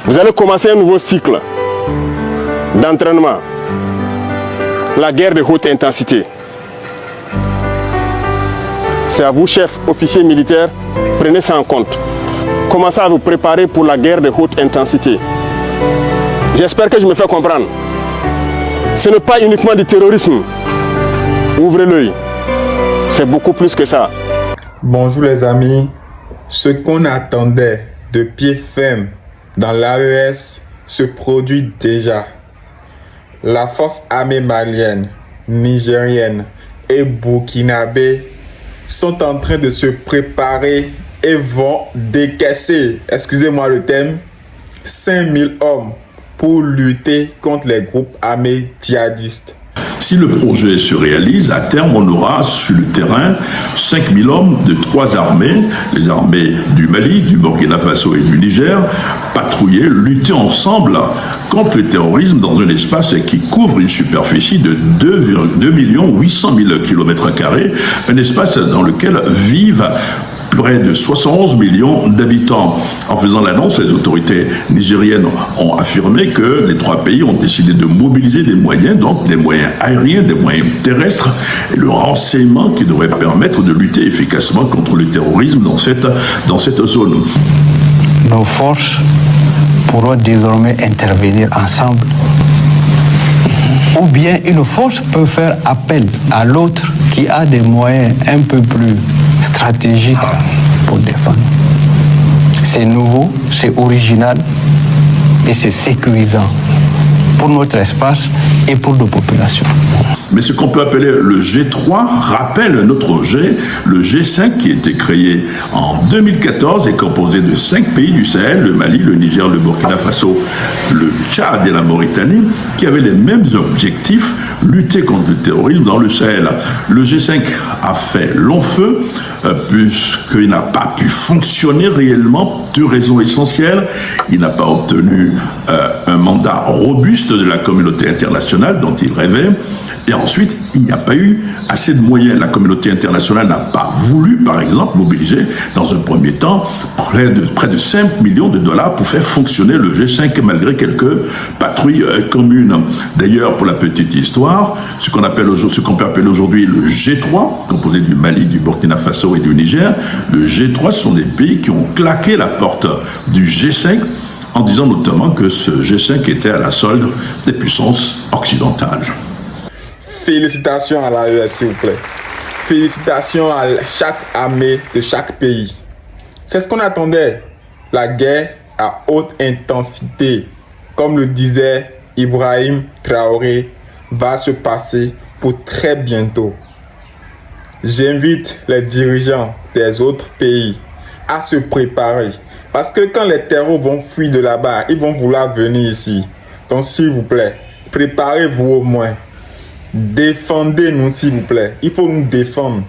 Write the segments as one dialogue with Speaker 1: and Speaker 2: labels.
Speaker 1: Vous allez commencer un nouveau cycle d'entraînement. La guerre de haute intensité. C'est à vous, chefs, officiers militaires, prenez ça en compte. Commencez à vous préparer pour la guerre de haute intensité. J'espère que je me fais comprendre. Ce n'est pas uniquement du terrorisme. Ouvrez l'œil. C'est beaucoup plus que ça.
Speaker 2: Bonjour les amis. Ce qu'on attendait de pied ferme dans l'AES se produit déjà. La force armée malienne, nigérienne et burkinabé sont en train de se préparer et vont décaisser, excusez-moi le terme, 5000 hommes pour lutter contre les groupes armés djihadistes.
Speaker 3: Si le projet se réalise, à terme, on aura sur le terrain 5000 hommes de 3 armées, les armées du Mali, du Burkina Faso et du Niger, patrouiller, lutter ensemble contre le terrorisme dans un espace qui couvre une superficie de 2 800 000 km², un espace dans lequel vivent près de 71 millions d'habitants. En faisant l'annonce, les autorités nigériennes ont affirmé que les 3 pays ont décidé de mobiliser des moyens, donc des moyens aériens, des moyens terrestres, et le renseignement qui devrait permettre de lutter efficacement contre le terrorisme dans cette zone.
Speaker 4: Nos forces pourront désormais intervenir ensemble. Ou bien une force peut faire appel à l'autre qui a des moyens un peu plus stratégiques pour défendre. C'est nouveau, c'est original et c'est sécurisant pour notre espace et pour nos populations.
Speaker 3: Mais ce qu'on peut appeler le G3 rappelle notre G, le G5 qui a été créé en 2014 et composé de 5 pays du Sahel, le Mali, le Niger, le Burkina Faso, le Tchad et la Mauritanie, qui avaient les mêmes objectifs, lutter contre le terrorisme dans le Sahel. Le G5 a fait long feu puisqu'il n'a pas pu fonctionner réellement, 2 raisons essentielles. Il n'a pas obtenu un mandat robuste de la communauté internationale dont il rêvait. Et ensuite, il n'y a pas eu assez de moyens. La communauté internationale n'a pas voulu, par exemple, mobiliser dans un premier temps près de 5 millions de dollars pour faire fonctionner le G5 malgré quelques patrouilles communes. D'ailleurs, pour la petite histoire, ce qu'on peut appeler aujourd'hui le G3, composé du Mali, du Burkina Faso et du Niger, le G3 sont des pays qui ont claqué la porte du G5 en disant notamment que ce G5 était à la solde des puissances occidentales.
Speaker 2: Félicitations à l'AES, s'il vous plaît. Félicitations à chaque armée de chaque pays. C'est ce qu'on attendait. La guerre à haute intensité, comme le disait Ibrahim Traoré, va se passer pour très bientôt. J'invite les dirigeants des autres pays à se préparer. Parce que quand les terroristes vont fuir de là-bas, ils vont vouloir venir ici. Donc s'il vous plaît, préparez-vous au moins. Défendez-nous s'il vous plaît. Il faut nous défendre.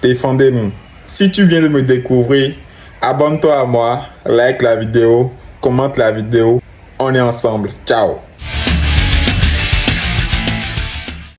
Speaker 2: Défendez-nous. Si tu viens de me découvrir, abonne-toi à moi, like la vidéo, commente la vidéo. On est ensemble. Ciao.